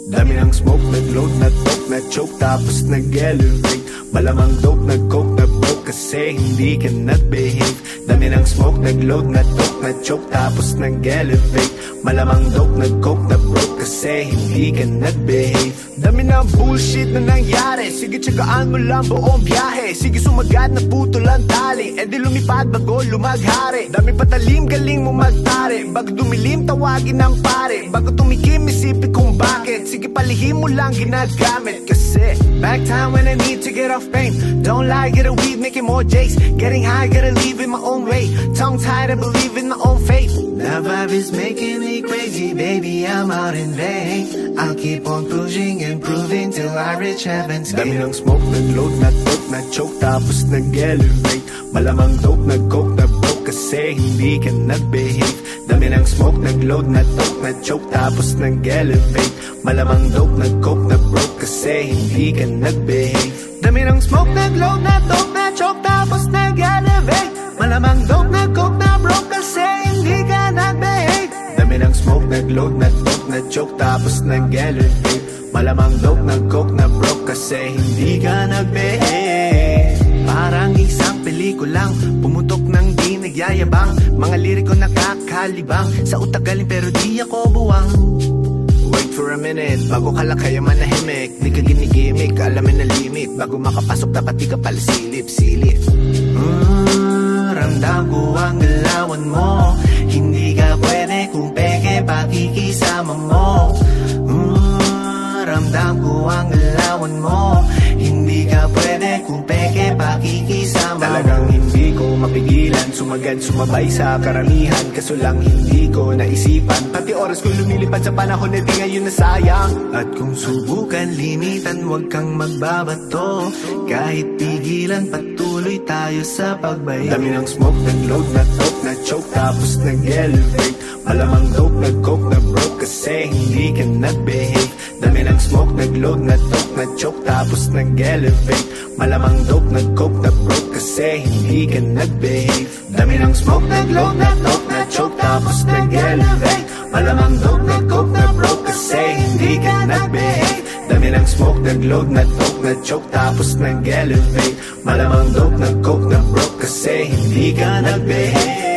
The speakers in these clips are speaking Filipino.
Dami ng smoke, nag-load, na-talk, na-choke, tapos nag-elevate. Malamang dope, nag-coke, na-broke, kasi hindi ka nag-behave. Dami ng smoke, nag-load, na-talk, na-choke, tapos nag-elevate. Malamang dope, nag-coke, na-broke, kasi hindi ka nag-behave. Dami ng bullshit na nangyari, sige tsagaan mo lang buong biyahe. Sige sumagad na putol ang tali, edi lumipad bago lumaghari. Dami patalim, galing mo magtari, bago dumilim tawagin ng pare. Bago tumikim isipin kung bakit, sige palihim mo lang ginagamit. Kasi back time when I need to get off pain. Don't lie, get a weed, making more jakes. Getting high, gotta leave in my own way. Tongue tied, I believe in my own faith. The vibe is making me crazy, baby, I'm out in vain. I'll keep on pushing and proving till I reach heaven's gate. Dami ng smoke, nag-load, na-talk, na-choke, tapos nag-elevate. Malamang dope, nag-coke, na-broke, kasi hindi ka nag-behave. Dami ng smoke, nag-load, na-talk, na-choke, tapos nag-elevate. Malamang dope, nag-coke, na-broke, kasi hindi ka nag-behave. Dami ng smoke, nag-load, na-talk, na-choke, tapos nag-elevate. Malamang dope, nag-coke, na-broke, kasi hindi ka nag-behave. Dami ng smoke, nag-load, na-talk, na-choke, tapos nag-elevate. Malamang dope, nag-coke, na-broke, kasi hindi ka nag-behave. Parang isang pelikulang pumutok ng di nagyayabang. Mga liriko nakakalibang, sa utak galing pero di ako buwang. Wait for a minute, bago ka lang kaya manahimik. Di ka ginigimik, alamin na limit. Bago makapasok dapat di ka pala silip-silip. Ramdam ko ang galawan mo, hindi ka pwede kung peke pakikisama mo. Ramdam ko ang galawan mo, hindi ka pwede kung peke pakikisama mo. Talagang hindi ko mapigilan, sumagad sumabay sa karamihan. Kaso lang hindi ko naisipan, pati oras ko lumilipad sa panahon na di ngayon nasayang. At kung subukan limitan, huwag kang magbabato. Kahit pigilan, patuloy tayo sa pagbayo. Dami ng smoke, nag-load, na-talk, na-choke, tapos nag-elevate. Malamang dope, nag-coke, na-broke, kasi hindi ka nag-behave. Dami ng smoke, nag-load, na-talk, na-choke, tapos nag-elevate. Malamang dope, nag-coke, na-broke, kasi hindi ka nag-behave. Dami ng smoke, nag-load, na-talk, na-choke, tapos nag-elevate. Malamang dope, nag-coke, na-broke, kasi hindi ka nag-behave. Dami ng smoke, nag-load, na-talk, na-choke, tapos nag-elevate. Malamang dope, nag-coke, na-broke, kasi hindi ka nag-behave.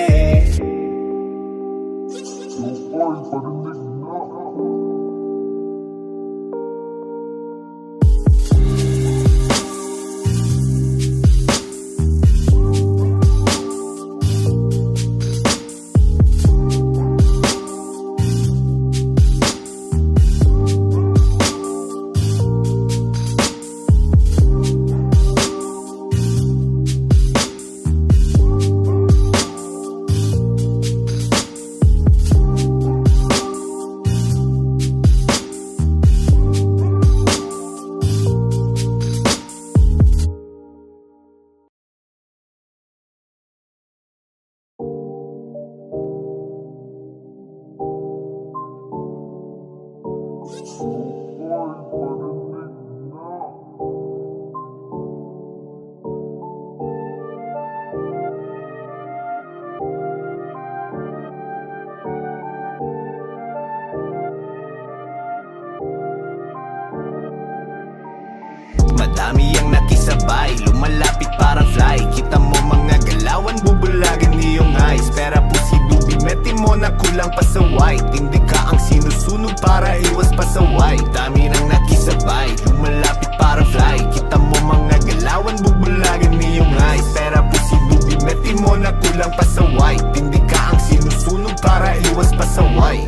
Madami ang nakisabay, lumalapit parang fly. Kita mo mga galawan, bubulagan iyong eyes. Pera posible, bimeti mo na kulang pa sa white. Hindi ka ang sinusunog para iwas pa sa white. Dami nang nakisabay, lumalapit parang fly. Kita mo mga galawan, bubulagan iyong eyes. Pera posible, bimeti mo na kulang pa sa white. Hindi ka ang sinusunog para iwas pa sa white.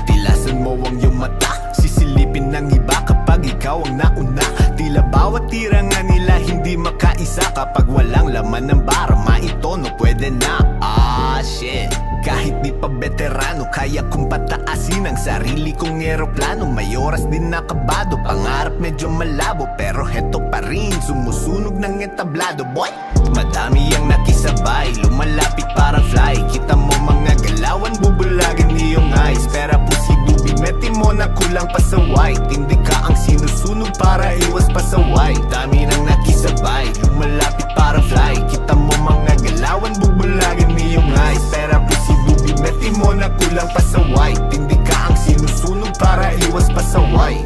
Tilasan mo ang iyong mata, sisilipin ng iba kapag ikaw ang nauna. Tila bawat tira nga nila hindi makaisa. Kapag walang laman ng bara, maitono pwede na. Shit, kahit di pa veterano, kaya kong pataasin ang sarili kong eroplano. May oras din nakabado, pangarap medyo malabo, pero heto pa rin, sumusunog ng entablado, boy. Madami ang nakisabay, lumalapit parang fly. Kita mo mga galawan, bubulagan iyong eyes. Pera posible, bimeti mo na kulang pa sa white. Hindi ka ang sinusunog para iwas pa sa white. Dami nang nakisabay, lumalapit parang fly. Kita mo mga galawan, bubulagan iyong eyes. Pera posible, bimeti mo na kulang pa sa white. Hindi ka ang sinusunog para iwas pa sa white.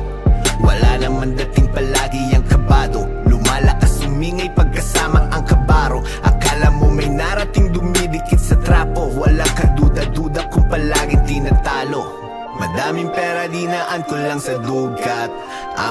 lang sa dugat.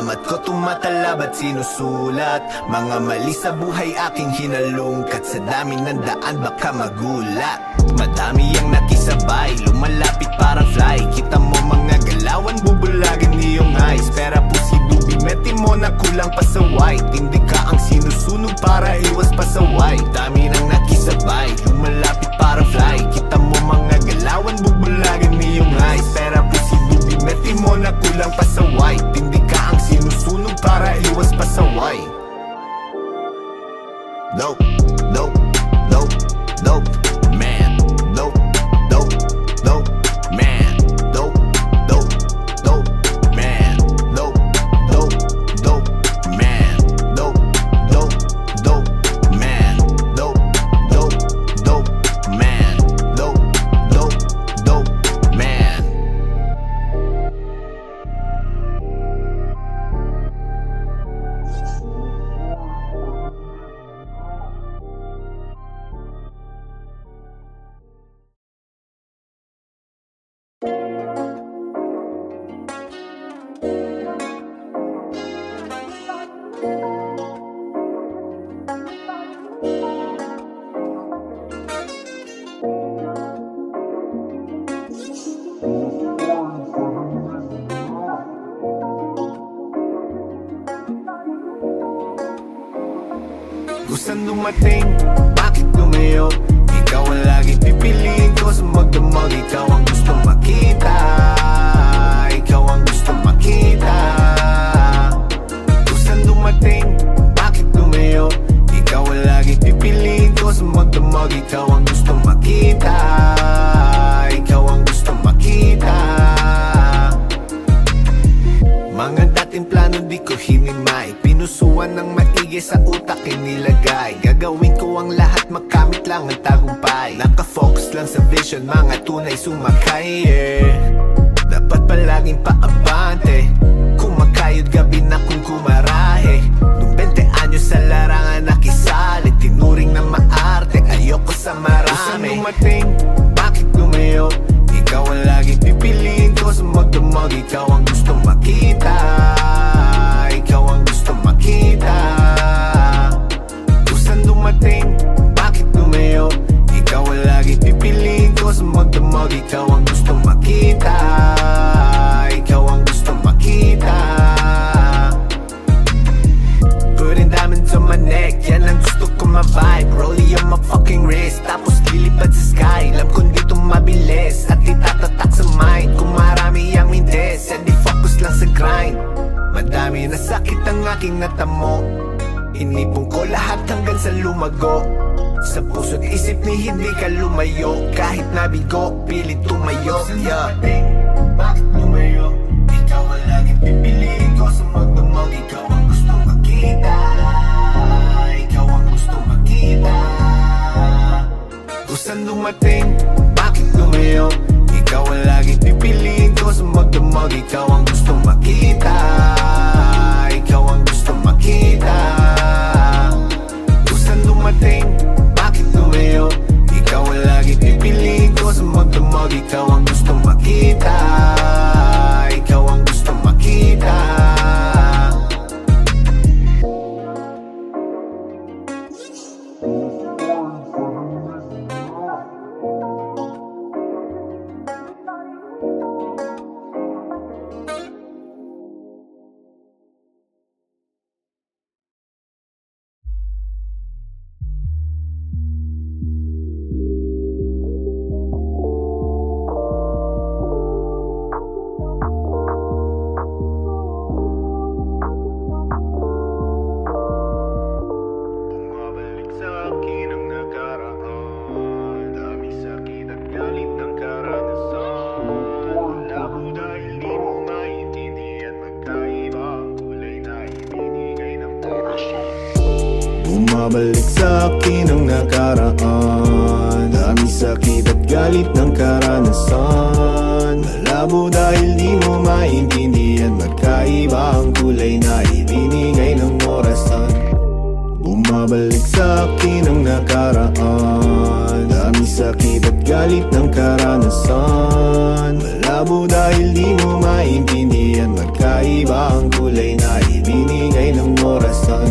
Amat ko tumatalab at sinusulat mga mali sa buhay aking hinalungkat. Sa dami ng daan baka magulat. Madami ang nakisabay, lumalapit parang fly. Kita mo mga galawan, bubulagin iyong eyes. Pera pusi dubi, meti mo na kulang pa sa white. Hindi ka ang sinusunog para iwas pa sa white. Dami nang nakisabay, lumalapit parang fly. Kita mo mga galawan, bubulagin iyong eyes. Pera pusi dubi, meti mo na kulang pa sa white. Hindi ka ang sinusunog para iwas pa sa white. Dope, dope, dope, dope, man. Dope, dope, dope, man. Dope, dope, dope, man. Dope, dope, dope, man. Dope, dope, dope, man. Dope, dope, dope, man. Dope, dope, dope, man. Gustang dumating, bakit lumayo? Ikaw ang lagi pipiliin ko sa magdamag. Ikaw ang gusto makita, ikaw ang gusto makita. Gustang dumating, bakit lumayo? Ikaw ang lagi pipiliin ko sa magdamag. Ikaw ang gusto makita, ikaw ang gusto makita. Mga dating plano di ko hinimay, pinusuan ng maigi sa utak inilagay. Gagawin ko ang lahat, makamit lang ang tagumpay. Nakafocus lang sa vision, mga tunay sumakay, yeah. Dapat palaging paabante, kumakayod gabi na kung kumarahe. Nung 20 anyos sa larangan nakisali, tinuring na maarte, ayoko sa marami. Saan dumating, bakit lumayo? Ikaw ang lagi pipiliin ko sa magdamag. Ikaw ang gusto makita, ikaw ang gusto makita. Kung saan dumating, bakit lumayo? Ikaw ang lagi pipiliin ko sa magdamag. Ikaw ang gusto makita, ikaw ang gusto makita. Putting diamonds on my neck, yan ang gusto ko ma-vibe. Rollie on my fucking wrist, tapos lilipad sa sky. Alam kong dito mabilis at itatatak sa mind. Kung marami ang mintes, di focus lang sa grind. Madami na sakit ang aking natamo, inipon ko lahat hanggang sa lumago. Sa puso't isip ni hindi ka lumayo. Kahit nabigo, pilit tumayo, yeah. Bakit lumayo? Ikaw ang laging pipiliin ko sa magdamag. Ikaw ang gusto makita, ikaw ang gusto makita. Kung saan dumating, bakit lumayo? Ikaw ang laging pipiliin ko sa magdamag. Ikaw ang gusto makita, ikaw ang gusto makita. Kung saan dumating, bakit lumayo? Ikaw ang laging pipiliin ko sa magdamag. Ikaw ang gusto makita, ikaw ang gusto makita. Bumabalik sa akin ang nakaraan, dami sakit at galit ng karanasan. Malabo dahil di mo maintindihan, magkaiba ang kulay na ibinigay ng orasan. Bumabalik sa akin ang nakaraan, dami sakit at galit ng karanasan. Malabo Malabo dahil di mo maintindihan, magkaiba ang kulay na ibinigay ng orasan.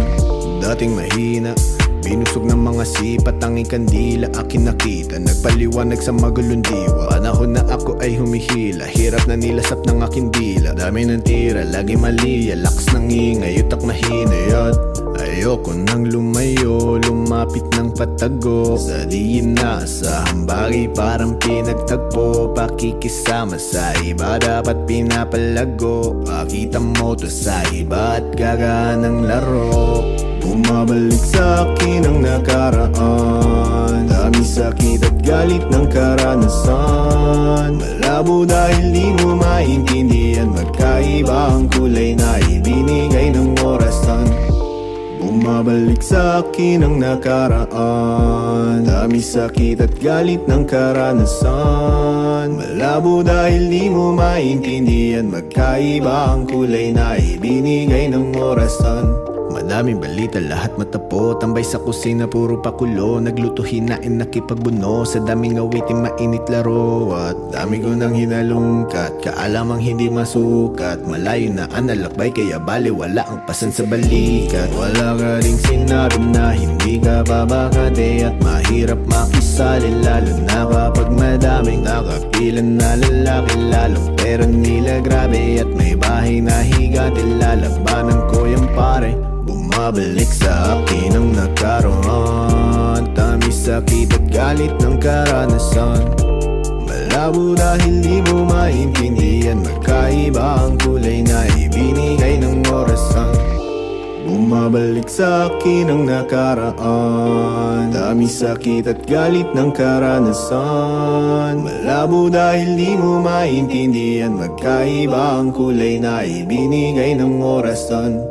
Dating mahina, binusog ng mga sipat, tanging kandila akin nakita, nagpaliwanag sa magulong diwa. Panahon na ako ay humihila, hirap na nilasap ng aking dila. Dami ng tira, lagi mali, lakas ng ingay, utak mahina yan. Ayoko nang lumayo, lumapit ng patago. Sa diin na sa hambagi parang pinagtagpo. Pakikisama sa iba dapat pinapalago. Pakita mo to sa iba at gagaan ng laro. Bumabalik sa akin ang nakaraan, dami sakit at galit ng karanasan. Malabo dahil di mo maintindihan, magkaiba ang kulay na ibinigay ng orasan. Bumabalik sa akin ang nakaraan, dami sakit at galit ng karanasan. Malabo dahil di mo maintindihan, magkaiba ang kulay na ibinigay ng orasan. Madaming balita, lahat matapo, tambay sa kusina, puro pakulo. Nagluto, hinain, nakipagbuno, sa daming awitin, mainit laro. At dami ko nang hinalungkat, kaalamang hindi masukat. Malayo na ang nalakbay, kaya bale wala ang pasan sa balikat. Wala ka ring sinabi na hindi ka babakate, at mahirap makisali, lalo na kapag madaming nakapilan na lalaki. Lalong pera nila grabe, at may bahay na higati, lalabanan ko yung pare. Bumabalik sa akin ang nakaroon, dami sakit at galit ng karanasan. Malabo dahil di mo maintindihan, magkaiba ang kulay na ibinigay ng orasan. Bumabalik sa akin ang nakaraan, dami sakit at galit ng karanasan. Malabo dahil di mo maintindihan, magkaiba ang kulay na ibinigay ng orasan.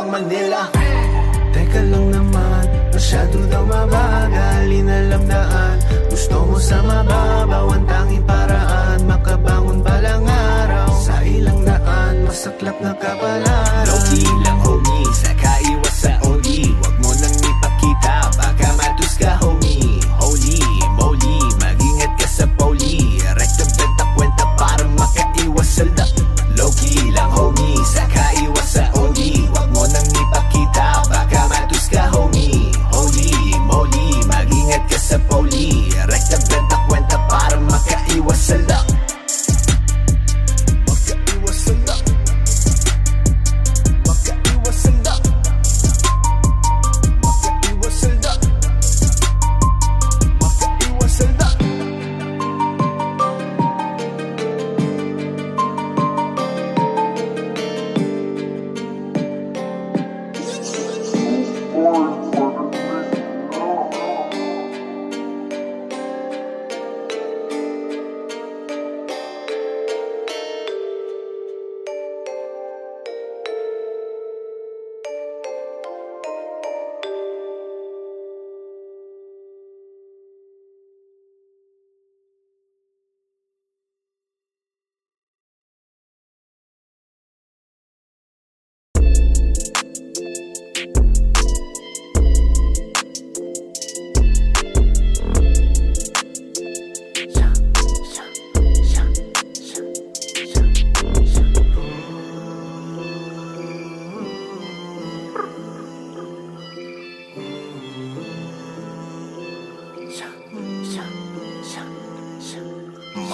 Manila. Teka lang naman, masyado daw mabagal. Gusto mo sa mababaw, ang tanging paraan makabangon balang araw. Sa ilang daan, masaklap na kapalaran. Low-key lang homie, saka iwas sa oli. Wag mo nang ipakita, baka matus ka homie. Holy moly, mag-ingat ka sa poli. Rekta benta kwenta para makaiwas sa lak. Low-key lang homie, saka iwas sa oli. Wag mo nang ipakita, baka matus ka homie. Holy moly, mag-ingat ka sa poli. Rekta benta kwenta para makaiwas sa lak. Makaiwas sa lak. Makaiwas sa lak. Makaiwas sa lak. Makaiwas sa lak.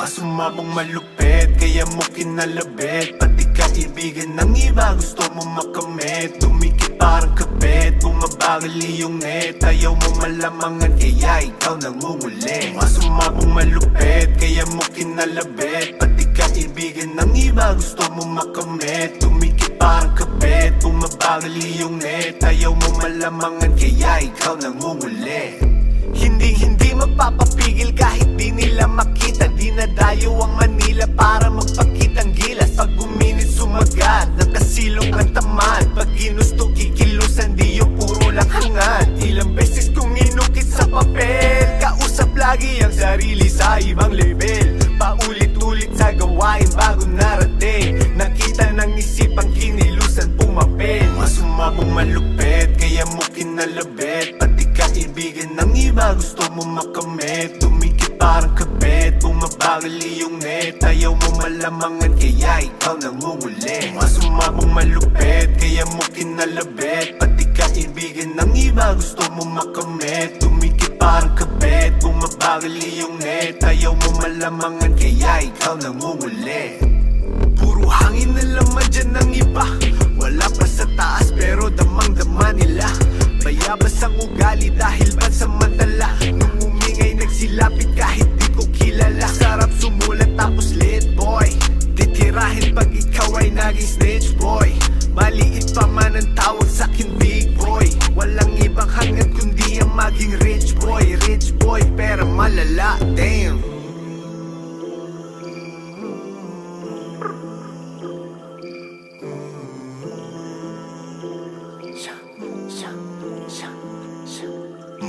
Mas sumabong malupit, kaya mo kinalabit. Pati kaibigan ng iba, gusto mo makamit. Dumikit parang kapit, bumabagal iyong net. Ayaw mo malamangan, kaya ikaw nangunguli. Mas sumabong malupit, kaya mo kinalabit. Pati kaibigan ng iba, gusto mo makamit. Dumikit parang kapit, bumabagal iyong net. Ayaw mo malamangan, kaya ikaw nangunguli. Hindi magpapapigil kahit di nila makita. Dinadayo ang Manila para magpakitang gilas. Pag uminit sumagat, nakasilong ang tamad. Pag ginusto kikilusan, di yung puro lang hangad. Ilang beses kong inukit sa papel, kausap lagi ang sarili sa ibang level. Paulit-ulit sa gawain bago narating. Nakita ng isipang kinilusan pumapel. Mas sumabong malupit, kaya mo kinalabit. Pati kaibigan ng iba, gusto mo makamit. Dumikit parang kapit, bumabagal iyong net. Ayaw mo malamangan, kaya ikaw nangunguli. Mas sumabong malupit, kaya mo kinalabit. Pati kaibigan ng iba, gusto mo makamit. Dumikit parang kapit, bumabagal iyong net. Ayaw mo malamangan, kaya ikaw nangunguli. Puro hangin na laman dyan ng iba. Wala pa sa taas pero damang-dama nila. Bayabas ang ugali dahil pansamantala. Nung umingay nagsilapit kahit di ko kilala. Sarap sumulat tapos lit boy. Titirahin pag ikaw ay naging snitch boy. Maliit pa man ang tawag sa'kin big boy. Walang ibang hangad kundi ang maging rich boy. Rich boy pero malala, damn.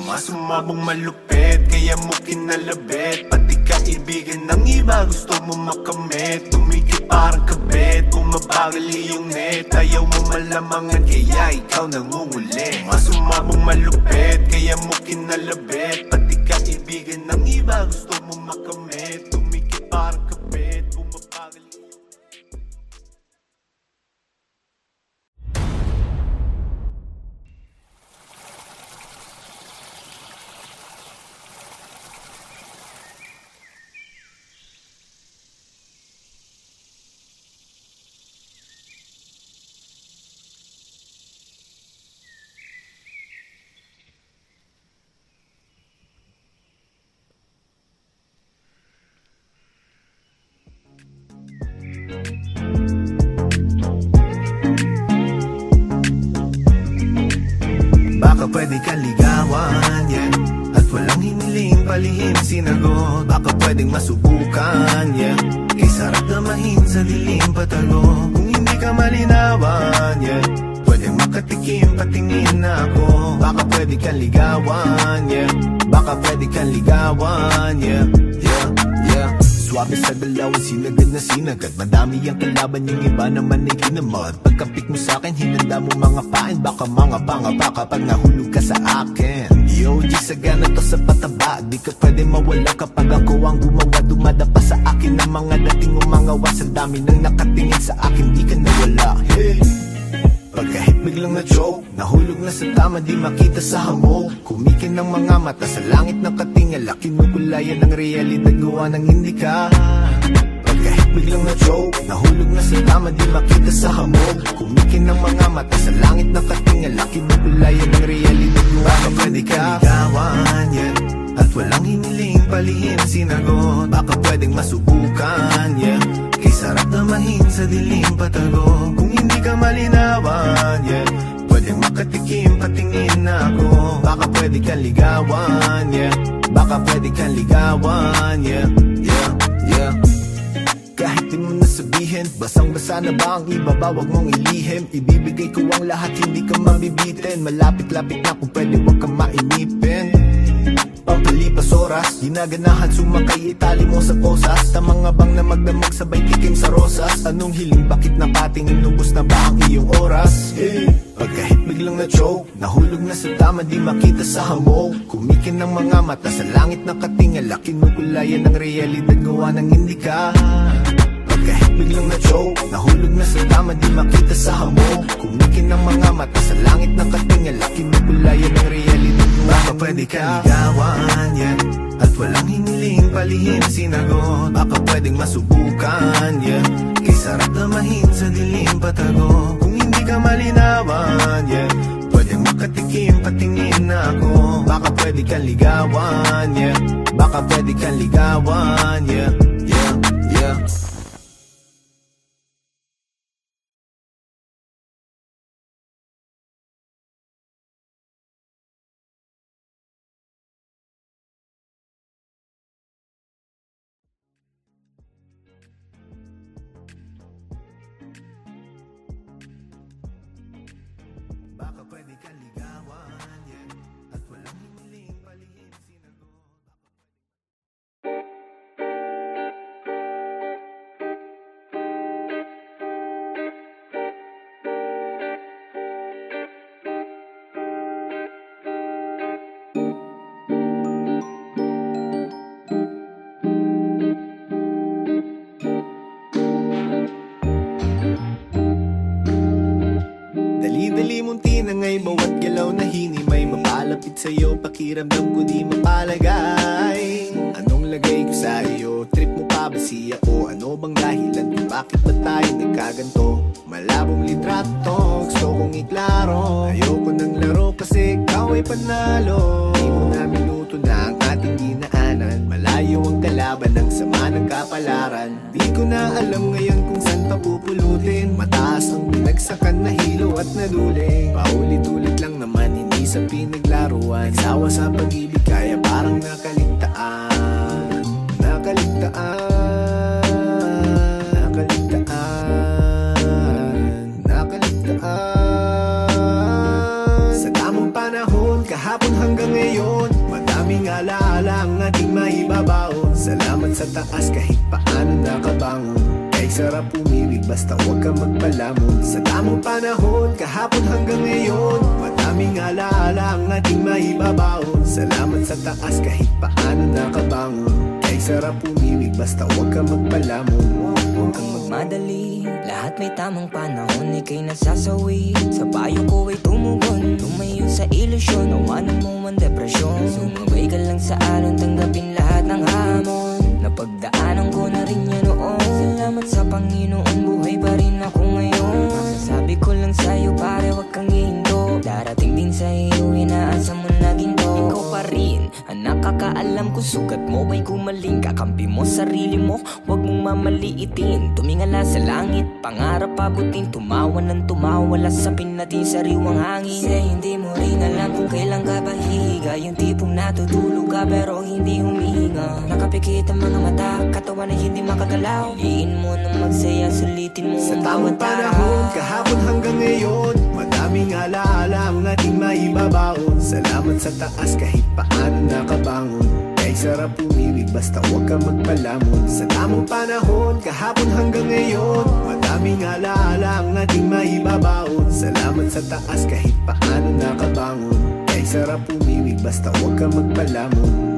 Mas sumabong malupit, kaya mo kinalabit. Pati kaibigan ng iba, gusto mo makamit. Dumikit parang kabit, bumabagal iyong net. Ayaw mo malamangan, kaya ikaw nangunguli. Mas sumabong malupit, kaya mo kinalabit. Pati kaibigan ng iba, gusto mo makamit. Dumikit parang kabit, bumabagal iyong net. Baka pwede kang ligawan, yeah. At walang hiniling palihim sinagot. Baka pwedeng masubukan, yeah. Kay sarap na mahin sa dilim patago. Kung hindi ka malinawan, yeah. Pwedeng makatikim, patingin na ako. Baka pwede kang ligawan, yeah. Baka pwede kang ligawan, yeah. Yeah, yeah. Swabe sa galaw, sinagad na sinagad. Madami ang kalaban, yung iba naman ay kinamad. Pagkapik mo sa'kin, hinanda mo mga pain. Baka mga pangapa kapag nahulog ka sa akin. Yo, G, sagana to sa pataba. Di ka pwede mawala kapag ako ang gumawa. Dumadapa sa akin ang mga dating umangawa. Sa dami nang nakatingin sa akin, di ka nawala. Hey! Pagkahit biglang na-choke, nahulog na sa tama, di makita sa hamog. Kumikin ng mga mata sa langit na katingala. Kinukulayan ng realidad, gawa ng hindi ka. Pagkahit biglang na-choke, nahulog na sa tama, di makita sa hamog. Kumikin ng mga mata sa langit na katingala. Kinukulayan ng realidad, gawa ng pwede ka ligawan, yeah. At walang hiniling palihim sinagot. Baka pwedeng masubukan, yeah. Kay sarap na mahin sa dilim patago. Kung hindi ka malinawan, yeah. Pwedeng makatikim, patingin na ako. Baka pwede kang ligawan, yeah. Baka pwede kang ligawan, yeah. Yeah, yeah. Kahit di mo nasabihin, basang-basa na ba ang ibaba, wag mong ilihim. Ibibigay ko ang lahat, hindi ka mabibitin. Malapit-lapit na kung pwede, wag kang mainipin. Pampalipas oras, ginaganahan sumakay, itali mo sa posas. Sa mga bang na magdamag, sabay tikim sa rosas. Anong hiling, bakit napatingin, lubos na ba ang iyong oras? Hey! Pagkahit biglang na-choke, nahulog na sa tama, di makita sa hamog. Kumikin ng mga mata sa langit na katingala. Kinukulayan ng realidad, gawa ng hindi ka. Pagkahit biglang na-choke, nahulog na sa tama, di makita sa hamog. Kumikin ng mga mata sa langit na katingala. Kinukulayan ng realidad, baka pwede kang ligawan, yeah. At walang hiniling palihim sinagot. Baka pwedeng masubukan, yeah. Kay sarap na mahin sa dilim patago. Kung hindi ka malinawan, yeah. Pwedeng makatikim, patingin na ako. Baka pwede kang ligawan, yeah. Baka pwede kang ligawan, yeah. Yeah, yeah. Baka pwede kang ligawan, yeah. At walang hiniling palihim sinagot. Dali-dali mong tinangay, bawat galaw na hinimay. Mapalapit sa'yo, pakiramdam ko di mapalagay. Anong lagay ko sa iyo? Trip mo pa ba siya o ano bang dahilan kung bakit ba tayo nagkaganto? Malabong litrato, gusto kong iklaro. Ayoko ng laro kasi ikaw ay panalo. Di mo na minuto na ang ating dinaanan. Malayo ang kalaban ng sama ng kapalaran. Di ko na alam ngayon kung saan pa pupulutin. Mataas ang binagsakan na hilo at naduling. Paulit-ulit lang naman, hindi sa pinaglaruan. Nagsawa sa pag-ibig kaya parang nakaligtaan. Nakaligtaan. Nakaligtaan. Nakaligtaan. Sa tamang panahon, kahapon hanggang ngayon, madaming alaala ang ating maibabaon. Salamat sa taas kahit paano nakabangon. Ay sarap umibig basta huwag kang magpalamon. Sa tamang panahon, kahapon hanggang ngayon, madaming alaala ang ating maibabaon. Salamat sa taas kahit paano nakabangon. Ay sarap umibig basta huwag kang magpalamon. Huwag kang magmadali, lahat may tamang panahon. Ika'y nasasawi, sa payo ko ay tumugon. Tumayo sa ilusyon, nawanan mo ang depresyon. Sumabay ka lang sa alon, tanggapin lahat ng hamon. Napagdaanan ko na rin yan noon. Salamat sa Panginoon, buhay pa rin ako ngayon. Masasabi ko lang sa'yo pare, wag kang hihinto. Darating din sa iyo, inaasa mo na ginto. Ikaw pa rin ang nakakaalam kung sugat mo ay gumaling. magpagaling, kakampi mo sarili mo, huwag mong mamaliitin. Tumingala sa langit, pangarap abutin, tumawa ng tumawa, lasapin natin sariwang hangin. Kasi hindi mo rin alam kung kailan ka ba hihiga, yung tipong natutulog ka pero hindi humihinga. Nakapikit ang mga mata, katawan na hindi makagalaw. Piliin mo na magsaya, sulitin mo sa ang tamang bawat araw. panahon, kahapon hanggang ngayon, madaming alaala ang ating maibabaon. Salamat sa taas kahit paano nakabangon. Kay sarap umibig basta huwag ka magpalamon. Sa tamang panahon, kahapon hanggang ngayon, madaming alaala ang ating maibabaon. Salamat sa taas kahit paano nakabangon. Kay sarap umibig basta huwag ka magpalamon.